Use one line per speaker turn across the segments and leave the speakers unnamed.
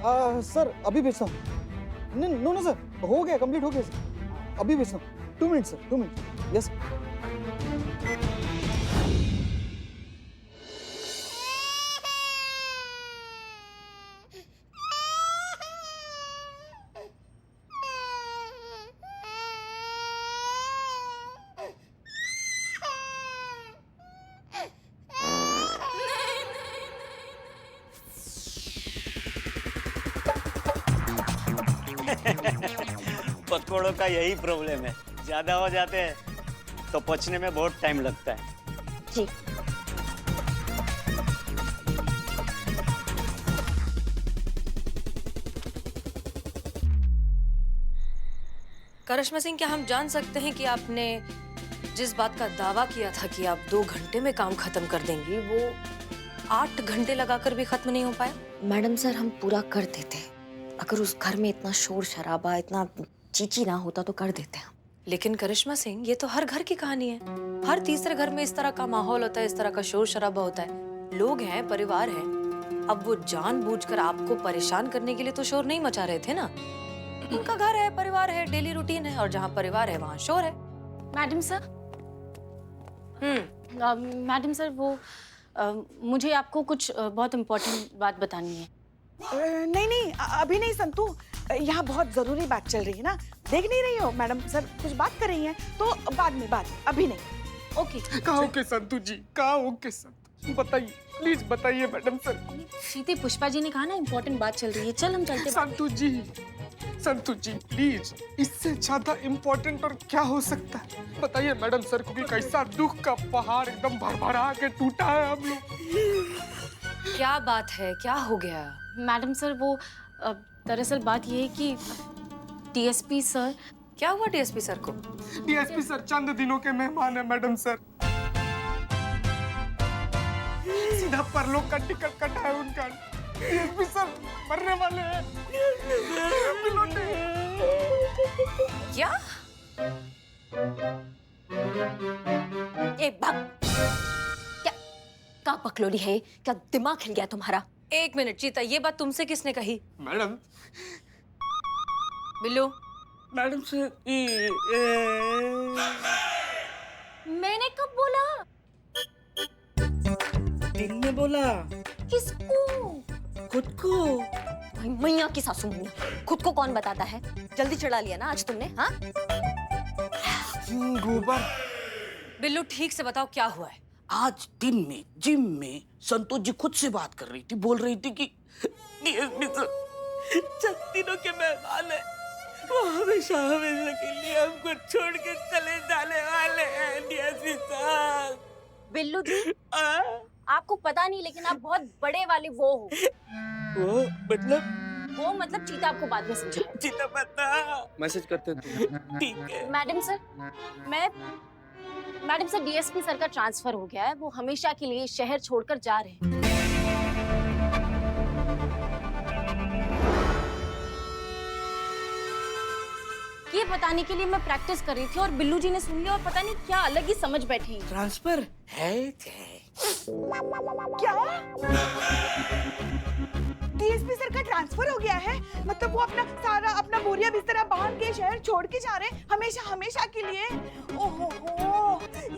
Sir अभी भेजता हूँ। नो नो सर, हो गया, कंप्लीट हो गया सर, अभी भेजता हूँ। 2 मिनट सर, 2 मिनट। यस।
पकौड़ों का यही प्रॉब्लम है, ज्यादा हो जाते हैं तो पचने में बहुत टाइम लगता है।
जी।
करिश्मा सिंह, क्या हम जान सकते हैं कि आपने जिस बात का दावा किया था कि आप 2 घंटे में काम खत्म कर देंगी, वो 8 घंटे लगाकर भी खत्म नहीं हो पाया?
मैडम सर, हम पूरा कर देते। अगर उस घर में इतना शोर शराबा, इतना चीची ना होता तो कर देते हैं।
लेकिन करिश्मा सिंह, ये तो हर घर की कहानी है। हर तीसरे घर में इस तरह का माहौल होता है, इस तरह का शोर शराबा होता है। लोग हैं, परिवार है। अब वो जानबूझकर आपको परेशान करने के लिए तो शोर नहीं मचा रहे थे ना। उनका घर है, परिवार है, डेली रूटीन है, और जहाँ परिवार है वहाँ शोर है।
मैडम सर, मैडम सर, वो मुझे आपको कुछ बहुत इम्पोर्टेंट बात बतानी है।
नहीं नहीं, अभी नहीं संतू, यहाँ बहुत जरूरी बात चल रही है ना, देख नहीं रही हो? मैडम सर कुछ बात कर रही हैं, तो बाद में, अभी नहीं।
ओके।
कहाँ ओके संतू जी, कहाँ ओके संतू, बताइए प्लीज बताइए मैडम सर।
सीते पुष्पा जी ने कहा ना इम्पोर्टेंट बात चल रही है, चल हम चलते।
संतू जी प्लीज, इससे ज्यादा इम्पोर्टेंट और क्या हो सकता है? बताइए मैडम सर को कि कैसा दुख का पहाड़ एकदम भरभरा के टूटा है हम लोग।
क्या बात है, क्या हो गया?
मैडम सर, वो दरअसल बात ये है कि डीएसपी सर।
क्या हुआ डीएसपी सर को?
डीएसपी सर चंद दिनों के मेहमान है मैडम सर, सीधा परलोक का टिकट कटा है उनका। डीएसपी सर मरने वाले हैं।
क्या?
ए भाग! क्या पकलोली है? क्या दिमाग हिल गया तुम्हारा?
1 मिनट चीता, ये बात तुमसे किसने कही?
मैडम।
बिल्लू।
मैडम सर,
मैंने कब बोला?
दिन में बोला।
किसको?
खुद को।
मैया की सासू मैया, खुद को कौन बताता है? जल्दी चढ़ा लिया ना आज तुमने, हाँ?
गोबर।
बिल्लू, ठीक से बताओ क्या हुआ है?
आज दिन में जिम में संतोष जी खुद से बात कर रही थी, बोल रही थी कि डीएसपी सर चंद दिनों के मेहमान है, वो हमेशा हमेशा के लिए हमको छोड़ के चले जाने वाले हैं। DSP sir.
बिल्लू जी, आपको पता नहीं, लेकिन आप बहुत बड़े वाले वो हो।
वो
मतलब चीता आपको बाद में समझाएगा।
चिता पता
मैसेज करते हैं।
ठीक है।
मैडम सर, डीएसपी सर का ट्रांसफर हो गया है, वो हमेशा के लिए शहर छोड़कर जा रहे हैं। ये बताने के लिए मैं प्रैक्टिस कर रही थी और बिल्लू जी ने सुन लिया और पता नहीं क्या अलग ही समझ बैठी।
ट्रांसफर है
क्या? डीएसपी सर का ट्रांसफर हो गया है? मतलब वो अपना बोरिया बिस्तरा बांध के शहर छोड़ के जा रहे हैं, हमेशा के लिए? ओहो,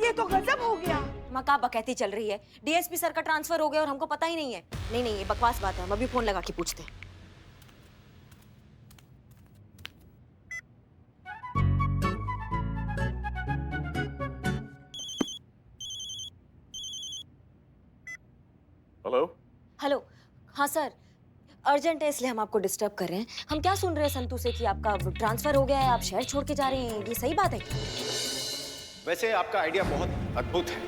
ये तो गजब हो गया।
माँ का बकैती चल रही है, डीएसपी सर का ट्रांसफर हो गया और हमको पता ही नहीं है। नहीं, ये बकवास बात है, हम अभी फोन लगा के पूछते हैं। हेलो। हाँ सर, अर्जेंट है इसलिए हम आपको डिस्टर्ब कर रहे हैं। हम क्या सुन रहे हैं संतू से कि आपका ट्रांसफर हो गया है, आप शहर छोड़ के जा रहे हैं, ये सही बात है क्या?
वैसे आपका आइडिया बहुत अद्भुत है,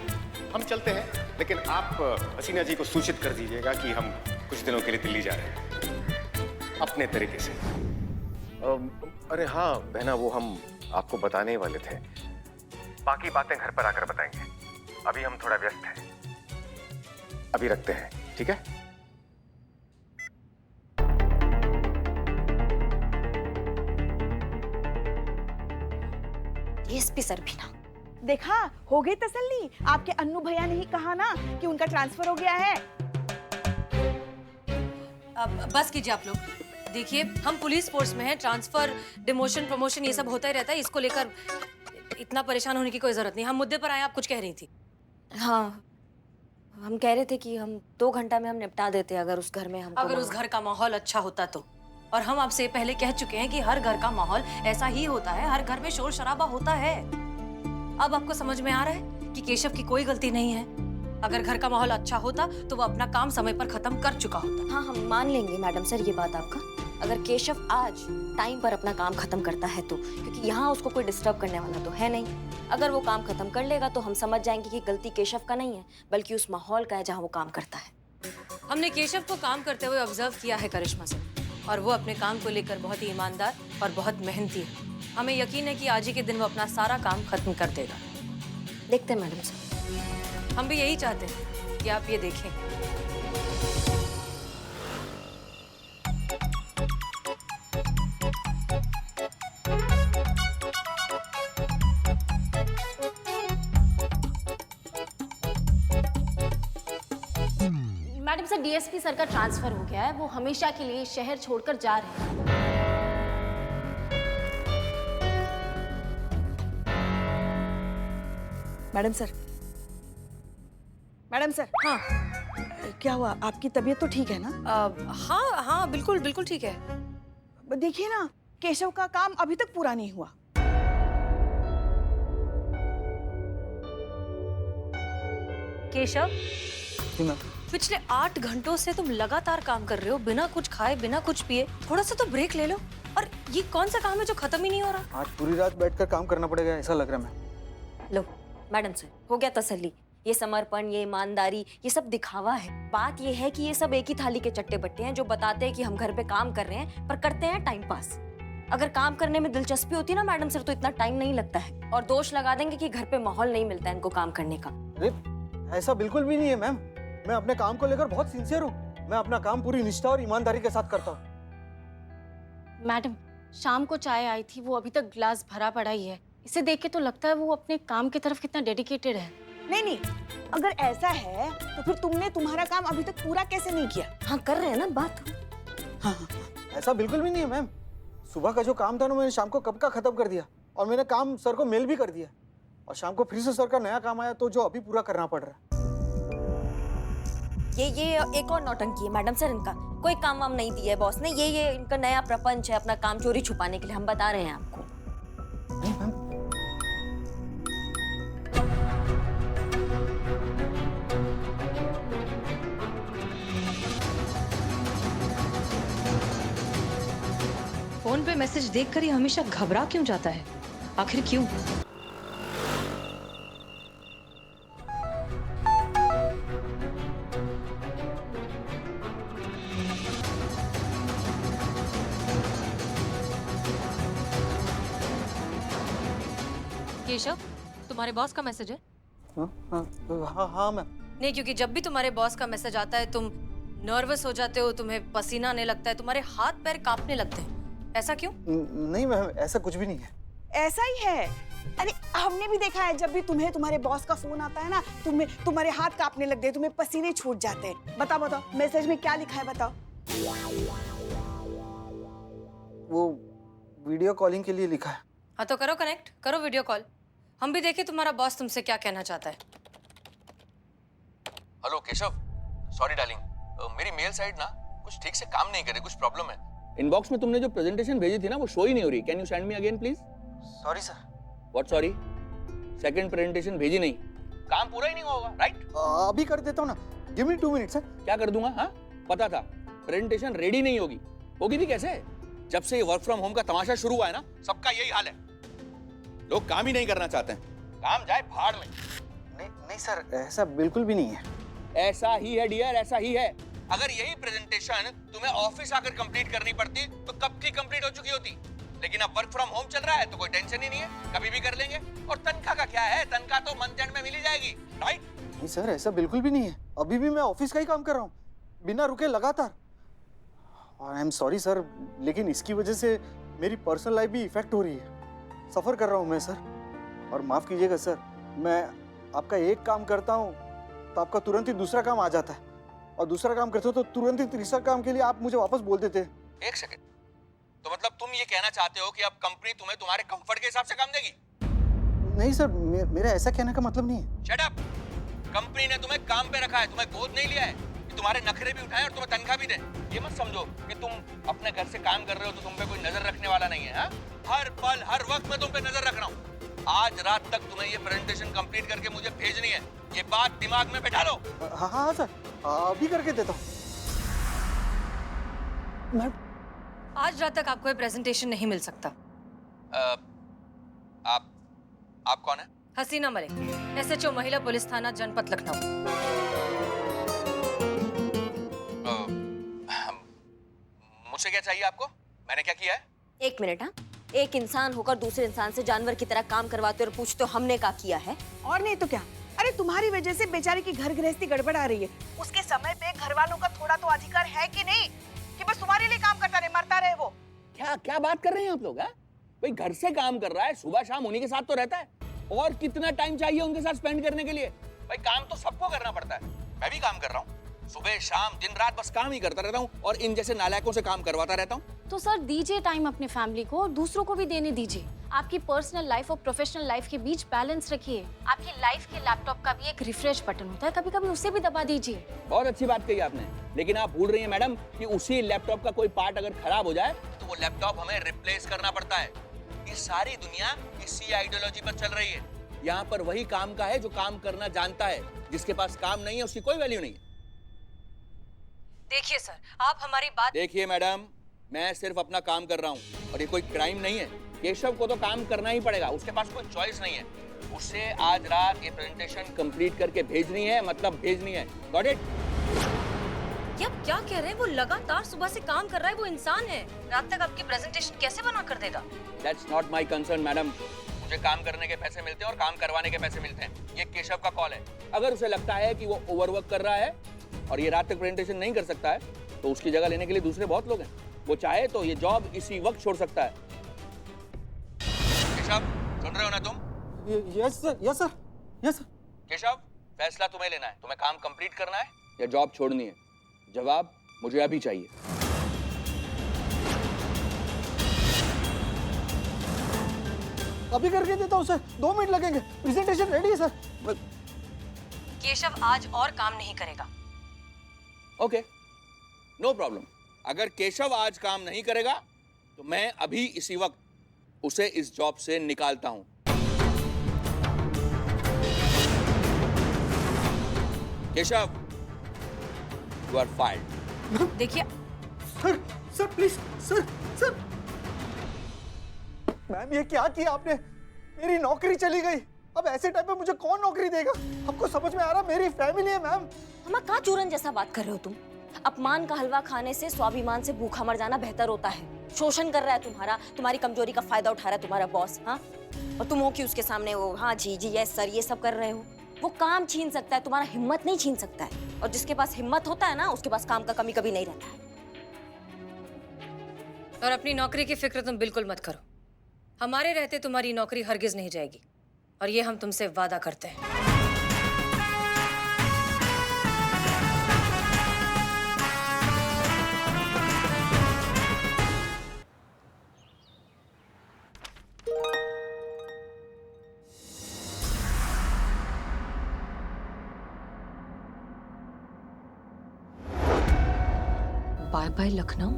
हम चलते हैं, लेकिन आप हसीना जी को सूचित कर दीजिएगा कि हम कुछ दिनों के लिए दिल्ली जा रहे हैं अपने तरीके से। अरे हाँ बहना, वो हम आपको बताने ही वाले थे, बाकी बातें घर पर आकर बताएंगे, अभी हम थोड़ा व्यस्त हैं, अभी रखते हैं, ठीक है?
डीएसपी सर भी ना।
देखा, हो गई तसल्ली। आपके अन्नू भैया ने ही कहा ना कि उनका ट्रांसफर हो गया है।
अब बस कीजिए आप लोग। देखिए, हम पुलिस फोर्स में हैं, ट्रांसफर, डिमोशन, प्रमोशन ये सब होता ही रहता है। इसको लेकर इतना परेशान होने की कोई जरूरत नहीं। हम मुद्दे पर आए, आप कुछ कह रही थी।
हाँ, हम कह रहे थे कि हम 2 घंटा में हम निपटा देते अगर उस घर में हमको
अगर उस घर का माहौल अच्छा होता तो। और हम आपसे पहले कह चुके हैं कि हर घर का माहौल ऐसा ही होता है, हर घर में शोर शराबा होता है। अब आपको समझ में आ रहा है कि केशव की कोई गलती नहीं है। अगर घर का माहौल अच्छा होता तो वो अपना काम समय पर खत्म कर चुका होता।
हाँ, हम मान लेंगे मैडम सर ये बात आपका, अगर केशव आज टाइम पर अपना काम खत्म करता है तो, क्योंकि यहाँ उसको कोई डिस्टर्ब करने वाला तो है नहीं। अगर वो काम खत्म कर लेगा तो हम समझ जाएंगे कि गलती केशव का नहीं है, बल्कि उस माहौल का है जहाँ वो काम करता है।
हमने केशव को काम करते हुए ऑब्जर्व किया है करिश्मा से, और वो अपने काम को लेकर बहुत ही ईमानदार और बहुत मेहनती है। हमें यकीन है कि आज ही के दिन वो अपना सारा काम खत्म कर देगा।
देखते हैं मैडम सर।
हम भी यही चाहते हैं कि आप ये देखें।
मैडम सर, डीएसपी सर का ट्रांसफर हो गया है, वो हमेशा के लिए शहर छोड़कर जा रहे हैं।
मैडम सर, मैडम सर,
हाँ
क्या हुआ? आपकी तबीयत तो ठीक है ना?
हाँ हाँ, बिल्कुल बिल्कुल ठीक है।
देखिए ना, केशव का काम अभी तक पूरा नहीं हुआ।
केशव,
जी मैम।
पिछले 8 घंटों से तुम लगातार काम कर रहे हो, बिना कुछ खाए, बिना कुछ पिए। थोड़ा सा तो ब्रेक ले लो। और ये कौन सा काम है जो खत्म ही नहीं हो रहा?
आज पूरी रात बैठकर काम करना पड़ेगा ऐसा लग रहा है मैम।
लो मैडम सर, हो गया तसल्ली। ये समर्पण, ये ईमानदारी, ये सब दिखावा है। बात ये है कि ये सब एक ही थाली के चट्टे बट्टे हैं जो बताते हैं कि हम घर पे काम कर रहे हैं, पर करते हैं टाइम पास। अगर काम करने में दिलचस्पी होती ना मैडम सर, तो इतना टाइम नहीं लगता है। और दोष लगा देंगे कि घर पे माहौल नहीं मिलता है इनको काम करने का।
अरे ऐसा बिल्कुल भी नहीं है मैम। मैं अपने काम को लेकर बहुत सिंसियर हूँ। मैं अपना काम पूरी निष्ठा और ईमानदारी के साथ करता हूँ।
मैडम, शाम को चाय आई थी, वो अभी तक ग्लास भरा पड़ा ही है। इसे देख के तो लगता है वो अपने काम की तरफ कितना डेडिकेटेड है।
नहीं नहीं, अगर ऐसा है तो फिर तुमने तुम्हारा काम अभी तक पूरा कैसे नहीं किया?
हाँ, कर रहे हैं ना बात।
हाँ, ऐसा बिल्कुल भी नहीं है मैम। सुबह का जो काम था ना, मैंने शाम को कब का खत्म कर दिया, और मैंने काम सर को मेल भी कर दिया। और शाम को फिर से सर का नया काम आया तो जो अभी पूरा करना पड़ रहा है।
ये एक और नौटंकी है मैडम सर इनका। कोई काम वाम नहीं दिया है बॉस ने। ये इनका नया प्रपंच है, अपना काम चोरी छुपाने के लिए। हम बता रहे हैं आपको।
नहीं मैम।
फोन पे मैसेज देखकर ही हमेशा घबरा क्यों जाता है? आखिर क्यों? केशव, तुम्हारे बॉस का मैसेज है?
हाँ मैम।
नहीं, क्योंकि जब भी तुम्हारे बॉस का मैसेज आता है तुम नर्वस हो जाते हो, तुम्हें पसीना आने लगता है, तुम्हारे हाथ पैर कांपने लगते हैं। ऐसा क्यों?
नहीं मैम, ऐसा कुछ भी नहीं है।
ऐसा ही है। अरे हमने भी देखा है, जब भी तुम्हारे बॉस का फोन आता है ना, तुम्हारे हाथ कांपने लगते हैं, तुम्हें पसीने छूट जाते हैं। बताओ मैसेज में क्या लिखा है, बताओ।
वो वीडियो कॉलिंग के लिए लिखा है।
हाँ तो करो कनेक्ट, करो वीडियो कॉल। हम भी देखें तुम्हारा बॉस तुमसे क्या कहना चाहता है।
हेलो केशव, सॉरी डार्लिंग, मेरी मेल साइट ना कुछ ठीक से काम नहीं कर रही, कुछ प्रॉब्लम है। इनबॉक्स में तुमने जो प्रेजेंटेशन भेजी थी ना, वो शो ही नहीं हो रही। Can you send me again please?
Sorry sir.
What sorry? Second presentation भेजी नहीं, काम पूरा ही नहीं होगा, राइट?
अभी कर देता हूँ ना, गिव मी 2 मिनट्स सर।
क्या कर दूंगा? हाँ पता था प्रेजेंटेशन रेडी नहीं होगी। होगी भी कैसे? जब से ये वर्क फ्रॉम होम का तमाशा शुरू हुआ है ना, सबका यही हाल है। लोग काम ही नहीं करना चाहते हैं, काम जाए भाड़ में।
नहीं सर, ऐसा बिल्कुल भी नहीं है।
ऐसा ही है डियर, ऐसा ही है। अगर यही प्रेजेंटेशन तुम्हें ऑफिस आकर कंप्लीट करनी पड़ती तो कब की कंप्लीट हो चुकी होती। लेकिन अब वर्क फ्रॉम होम चल रहा है तो कोई टेंशन ही नहीं है, कभी भी कर लेंगे। और तनख्वाह का क्या है, तनख्वाह तो मंथ एंड में मिल ही जाएगी, राइट?
नहीं सर, ऐसा बिल्कुल भी नहीं है। अभी भी मैं ऑफिस का ही काम कर रहा हूँ, बिना रुके लगातार। आई एम सॉरी सर, लेकिन इसकी वजह से मेरी पर्सनल लाइफ भी इफेक्ट हो रही है। सफर कर रहा हूँ मैं सर, और माफ कीजिएगा सर, मैं आपका एक काम करता हूँ तो आपका तुरंत ही दूसरा काम आ जाता है, और दूसरा काम करते हो तो तुरंत ही तीसरा काम के लिए आप मुझे वापस बोल देते हैं।
एक सेकंड, तो मतलब तुम ये कहना चाहते हो कि अब कंपनी तुम्हें तुम्हारे कंफर्ट के हिसाब से काम देगी?
नहीं सर, मेरा ऐसा कहने का मतलब नहीं है।
Shut up! कंपनी ने तुम्हें काम पे रखा है, तुम्हें गोद नहीं लिया है कि तुम्हारे नखरे भी उठाएं और तुम्हें तनख्वाह भी दें। ये मत समझो कि तुम अपने घर से काम कर रहे हो तो तुम पे कोई नजर रखने वाला नहीं है। हाँ, हर पल हर वक्त मैं तुम पे नजर रख रहा हूँ। आज रात तक तुम्हें ये प्रेजेंटेशन कंप्लीट करके मुझे भेजनी है, ये बात दिमाग में बैठा लो।
हाँ हाँ सर, अभी करके देता हूँ।
आज रात तक आपको ये प्रेजेंटेशन नहीं मिल सकता।
आप कौन है?
हसीना मलिक, SHO महिला पुलिस थाना जनपद लखनऊ।
मुझसे क्या चाहिए आपको? मैंने क्या किया है?
एक मिनट। हाँ, एक इंसान होकर दूसरे इंसान से जानवर की तरह काम करवाते और पूछते हो हमने क्या किया है?
और नहीं तो क्या। अरे तुम्हारी वजह से बेचारी की घर गृहस्थी गड़बड़ आ रही है। उसके समय पे घर वालों का थोड़ा तो अधिकार है कि नहीं, कि बस तुम्हारे लिए काम करता रहे, मरता रहे वो।
क्या क्या बात कर रहे हैं आप लोग? भाई घर से काम कर रहा है, सुबह शाम उन्हीं के साथ तो रहता है, और कितना टाइम चाहिए उनके साथ स्पेंड करने के लिए? भाई काम तो सबको करना पड़ता है, मैं भी काम कर रहा हूँ, सुबह शाम दिन रात बस काम ही करता रहता हूँ और इन जैसे नालायकों से काम करवाता रहता हूँ।
तो सर दीजिए टाइम अपने फैमिली को और दूसरों को भी देने दीजिए। आपकी पर्सनल लाइफ और प्रोफेशनल लाइफ के बीच बैलेंस रखिए। आपकी लाइफ के लैपटॉप का भी एक रिफ्रेश बटन होता है, कभी कभी उसे भी दबा दीजिए।
बहुत अच्छी बात कही आपने, लेकिन आप भूल रही हैं मैडम कि उसी लैपटॉप का कोई पार्ट अगर खराब हो जाए तो वो लैपटॉप हमें रिप्लेस करना पड़ता है। ये सारी दुनिया इसी आइडियोलॉजी पर चल रही है। यहाँ पर वही काम का है जो काम करना जानता है, जिसके पास काम नहीं है उसकी कोई वैल्यू नहीं है।
देखिए सर, आप हमारी बात।
देखिए मैडम, मैं सिर्फ अपना काम कर रहा हूँ और ये कोई क्राइम नहीं है। केशव को तो काम करना ही पड़ेगा, उसके पास कोई चॉइस नहीं है। उसे आज रात ये प्रेजेंटेशन कंप्लीट करके भेजनी है, मतलब भेजनी है। Got it?
ये आप क्या कह रहे हैं? वो लगातार सुबह से काम कर रहा है, वो इंसान है। रात तक आपकी प्रेजेंटेशन कैसे बना कर देगा?
That's not my concern, madam. मुझे काम करने के पैसे मिलते हैं और काम करवाने के पैसे मिलते हैं। ये केशव का कॉल है। अगर उसे लगता है कि वो ओवरवर्क कर रहा है और ये रात तक प्रेजेंटेशन नहीं कर सकता है, तो उसकी जगह लेने के लिए दूसरे बहुत लोग हैं। वो चाहे तो ये जॉब इसी वक्त छोड़ सकता है। केशव, सुन रहे हो ना तुम?
Yes sir, yes sir, yes sir.
Keshav, फैसला तुम्हें लेना है। तुम्हें काम कंप्लीट करना है या जॉब छोड़नी है? जवाब मुझे अभी चाहिए।
अभी करके देता हूँ सर, 2 मिनट लगेंगे, प्रेजेंटेशन रेडी है सर।
केशव आज और काम नहीं करेगा।
Okay, no problem. अगर केशव आज काम नहीं करेगा तो मैं अभी इसी वक्त उसे इस जॉब से निकालता हूं। Keshav, you are fired.
देखिए
सर प्लीज, सर। मैम ये क्या किया आपने? मेरी नौकरी चली गई। अब ऐसे टाइम पे मुझे कौन नौकरी देगा? आपको समझ में आ रहा? मेरी फैमिली है मैम।
हम कहाँ चूरन जैसा बात कर रहे हो तुम? अपमान का हलवा खाने से स्वाभिमान से भूखा मर जाना बेहतर होता है। शोषण कर रहा है तुम्हारी कमजोरी का फायदा उठा रहा है तुम्हारा बॉस। हाँ, और तुम हो कि उसके सामने वो हाँ जी यस सर ये सब कर रहे हो। वो काम छीन सकता है, तुम्हारा हिम्मत नहीं छीन सकता है। और जिसके पास हिम्मत होता है ना, उसके पास काम का कमी कभी नहीं रहता है।
और अपनी नौकरी की फिक्र तुम बिल्कुल मत करो। हमारे रहते तुम्हारी नौकरी हरगिज नहीं जाएगी, और ये हम तुमसे वादा करते हैं। Bye bye Lucknow.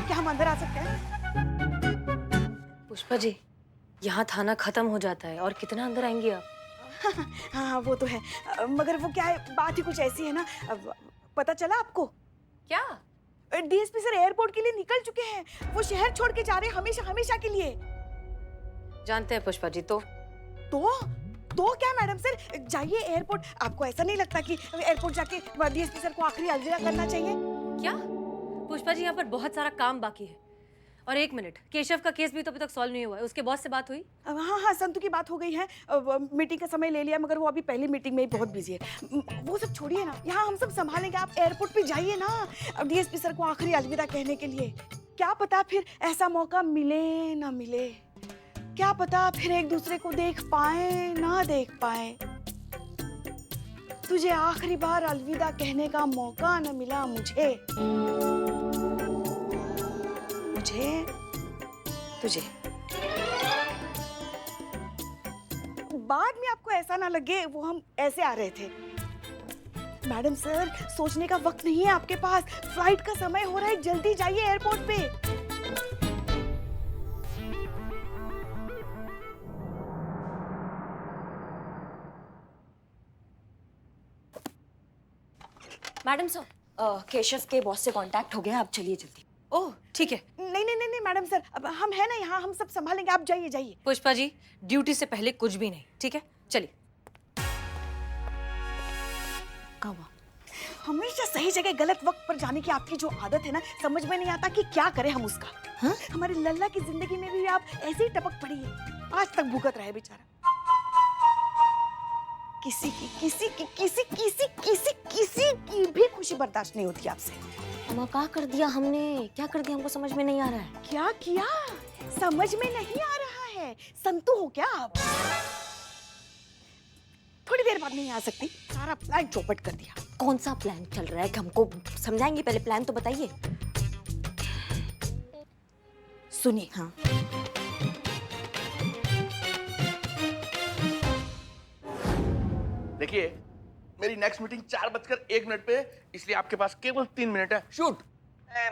क्या हम अंदर आ सकते हैं?
पुष्पा जी, यहाँ थाना खत्म हो जाता है, और कितना अंदर आएंगी आप?
हाँ वो तो है, मगर वो क्या है, बात ही कुछ ऐसी है ना। पता चला आपको?
क्या?
डीएसपी सर एयरपोर्ट के लिए निकल चुके हैं। वो शहर छोड़ के जा रहे हैं हमेशा हमेशा के लिए।
जानते हैं पुष्पा जी।
तो क्या मैडम सर, जाइए एयरपोर्ट। आपको ऐसा नहीं लगता कि एयरपोर्ट जाके डीएसपी सर को आखिरी अलविदा करना चाहिए?
क्या पुष्पा जी, यहाँ पर बहुत सारा काम बाकी है। और एक मिनट, केशव का केस भी तो अभी तक सॉल्व नहीं हुआ है। उसके बॉस से बात हुई?
हाँ, संतु की बात हो गई है। मीटिंग का समय ले लिया, मगर वो अभी पहली मीटिंग में ही बहुत बिजी है। वो सब छोड़िए ना, यहाँ हम सब संभालेंगे। आप एयरपोर्ट पे जाइए ना डीएसपी सर को आखिरी अलविदा कहने के लिए। क्या पता फिर ऐसा मौका मिले ना मिले, क्या पता फिर एक दूसरे को देख पाए ना देख पाए। तुझे आखिरी बार अलविदा कहने का मौका न मिला मुझे तुझे। बाद में आपको ऐसा ना लगे वो हम ऐसे आ रहे थे। मैडम सर, सोचने का वक्त नहीं है आपके पास, फ्लाइट का समय हो रहा है, जल्दी जाइए एयरपोर्ट पे।
मैडम सर, केशव के बॉस से कांटेक्ट हो गया, आप चलिए जल्दी।
ओह ठीक है।
नहीं मैडम सर, अब हम है ना यहाँ, हम सब संभालेंगे, आप जाइए।
पुष्पा जी, ड्यूटी से पहले कुछ भी नहीं, ठीक है? चलिए।
क्या हुआ?
हमेशा सही जगह गलत वक्त पर जाने की आपकी जो आदत है ना, समझ में नहीं आता कि क्या करें हम उसका। हाँ? हमारे लल्ला की जिंदगी में भी आप ऐसे ही टपक पड़ी है, आज तक भुगत रहा है बेचारा। किसी की भी खुशी बर्दाश्त नहीं होती आपसे।
अम्मा, क्या कर दिया हमने? क्या कर दिया? हमको समझ में नहीं आ रहा है।
क्या किया समझ में नहीं आ रहा है? संतु हो क्या आप? थोड़ी देर बाद नहीं आ सकती? सारा प्लान चौपट कर दिया।
कौन सा प्लान चल रहा है कि हमको समझाएंगे? पहले प्लान तो बताइए।
सुनिए।
हाँ।
देखिए, मेरी नेक्स्ट मीटिंग 4:01 पे, इसलिए आपके पास केवल 3 मिनट है। शूट।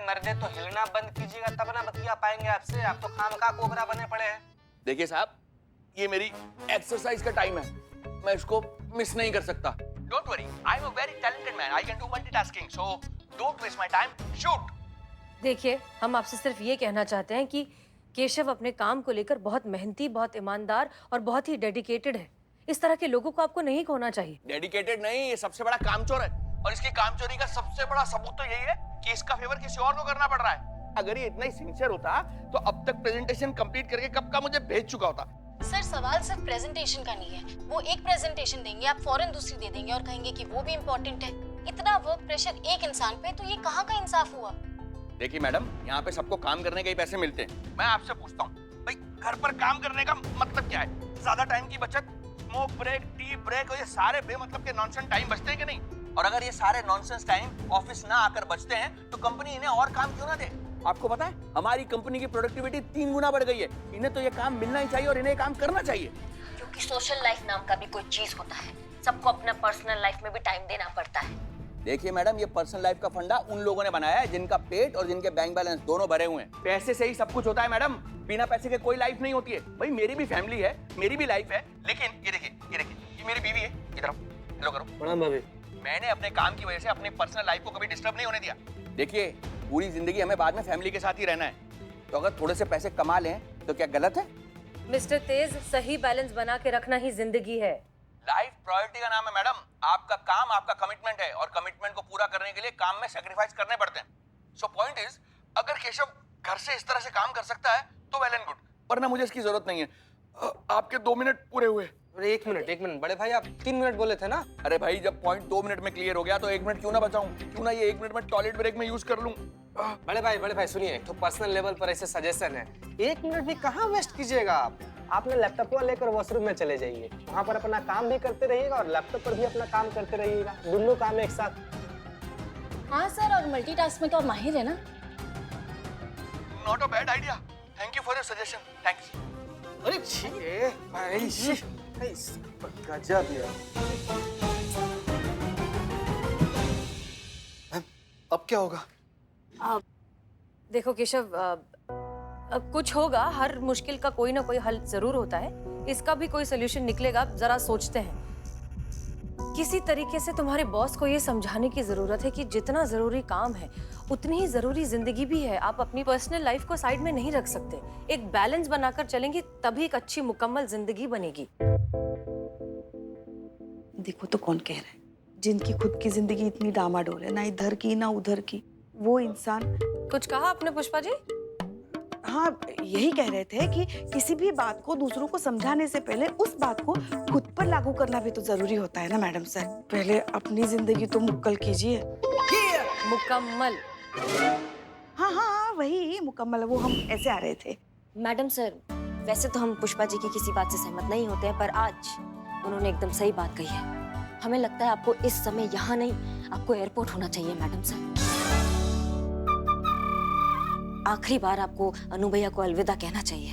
मर्दे तो हिलना बंद कीजिएगा, तब ना बतिया पाएंगे आपसे। आप तो खामखा कोबरा बने पड़े हैं।
देखिए साहब, ये मेरी एक्सरसाइज का टाइम है, मैं इसको मिस नहीं कर सकता। Don't worry, I am a very talented man, I can do multitasking, so don't waste my time. Shoot.
देखिए, हम आपसे सिर्फ ये कहना चाहते हैं कि केशव अपने काम को लेकर बहुत मेहनती, बहुत ईमानदार और बहुत ही डेडिकेटेड है। इस तरह के लोगों को आपको नहीं खोना चाहिए।
डेडिकेटेड नहीं, ये सबसे बड़ा कामचोर है, और इसकी कामचोरी का सबसे बड़ा सबूत तो यही है कि इसका फेवर किसी और को करना पड़ रहा है। अगर ये इतना ही सिंसियर होता तो अब तक प्रेजेंटेशन कंप्लीट करके कब का मुझे भेज चुका होता।
सर, सवाल सिर्फ प्रेजेंटेशन का नहीं है। वो एक प्रेजेंटेशन देंगे, आप फौरन दूसरी दे देंगे और कहेंगे कि वो भी इम्पोर्टेंट है। इतना वर्क प्रेशर एक इंसान पे, तो ये कहाँ का इंसाफ हुआ?
देखिए मैडम, यहाँ पे सबको काम करने के ही पैसे मिलते हैं। मैं आपसे पूछता हूँ, भाई घर पर काम करने का मतलब क्या है? ज्यादा टाइम की बचत, स्मोक ब्रेक, टी ब्रेक, और ये सारे बेमतलब के नॉनसेंस टाइम बचते हैं कि नहीं? और अगर ये सारे नॉनसेंस टाइम ऑफिस ना आकर बचते हैं तो कंपनी इन्हें और काम क्यों ना दे? आपको पता है, हमारी कंपनी की प्रोडक्टिविटी 3 गुना बढ़ गई है। इन्हें तो ये काम मिलना ही चाहिए और इन्हें काम करना चाहिए।
क्योंकि सोशल लाइफ नाम का भी कोई चीज होता है, सबको अपना पर्सनल लाइफ में भी टाइम देना पड़ता है।
देखिए मैडम, ये पर्सनल लाइफ का फंडा उन लोगों ने बनाया है जिनका पेट और जिनके बैंक बैलेंस दोनों भरे हुए हैं। पैसे से ही सब कुछ होता है मैडम, बिना पैसे के कोई लाइफ नहीं होती है। भाई मेरी भी फैमिली है, मेरी भी लाइफ है, लेकिन ये देखिए, ये मेरी बीवी है। इधर आओ, हेलो करो।
प्रणाम भाभी।
मैंने अपने काम की वजह से अपनी पर्सनल लाइफ को कभी डिस्टर्ब नहीं होने दिया। देखिए, पूरी जिंदगी हमें बाद में फैमिली के साथ ही रहना है, तो अगर थोड़े से पैसे कमा लें तो क्या गलत है?
मिस्टर तेज, सही बैलेंस बना के रखना ही जिंदगी है।
लाइफ प्रायोरिटी का नाम है मैडम। आपका काम आपका कमिटमेंट है, और कमिटमेंट को पूरा करने के लिए काम में सैक्रिफाइस करने पड़ते हैं। सो पॉइंट इज, अगर केशव घर से इस तरह से काम कर सकता है तो वेल एंड गुड, वरना मुझे इसकी जरूरत नहीं है। आपके 2 मिनट पूरे हुए।
अरे एक मिनट बड़े भाई, आप 3 मिनट बोले थे ना?
अरे भाई, जब पॉइंट 2 मिनट में क्लियर हो गया तो 1 मिनट क्यों ना बचाऊं? क्यों ना ये 1 मिनट में टॉयलेट ब्रेक में यूज कर लूं?
बड़े भाई सुनिए, तो पर्सनल लेवल पर ऐसे सजेशन है, 1 मिनट भी कहाँ वेस्ट कीजिएगा आप। अपने लैपटॉप लेकर वॉशरूम में चले जाइए, वहाँ पर अपना काम भी करते रहिएगा और लैपटॉप पर भी अपना काम करते रहिएगा, दोनों काम एक साथ।
हाँ सर, और मल्टीटास्क में तो आप माहिर है ना?
Not a bad idea, thank you for your suggestion, thanks.
अरे भाई, गजब यार। अब क्या होगा?
देखो केशव, कुछ होगा, हर मुश्किल का कोई ना कोई हल जरूर होता है, इसका भी कोई सोल्यूशन निकलेगा। जरा सोचते हैं। किसी तरीके से तुम्हारे बॉस को ये समझाने की जरूरत है कि जितना जरूरी काम है उतनी ही जरूरी जिंदगी भी है। आप अपनी पर्सनल लाइफ को साइड में नहीं रख सकते। एक बैलेंस बनाकर चलेंगे तभी एक अच्छी मुकम्मल जिंदगी बनेगी।
देखो तो कौन कह रहा है, जिनकी खुद की जिंदगी इतनी डामाडोल है, ना इधर की ना उधर की, वो इंसान।
कुछ कहा आपने पुष्पा जी?
हाँ, यही कह रहे थे कि किसी भी बात को दूसरों को समझाने से पहले उस बात को खुद पर लागू करना भी तो जरूरी होता है ना मैडम सर। पहले अपनी जिंदगी तो मुक्कल कीजिए।
मुकम्मल?
हाँ, वही मुकम्मल, वो हम ऐसे आ रहे थे।
मैडम सर, वैसे तो हम पुष्पा जी की किसी बात से सहमत नहीं होते हैं, पर आज उन्होंने एकदम सही बात कही है। हमें लगता है आपको इस समय यहाँ नहीं, आपको एयरपोर्ट होना चाहिए मैडम सर। आखिरी बार आपको अनु भैया को अलविदा कहना चाहिए।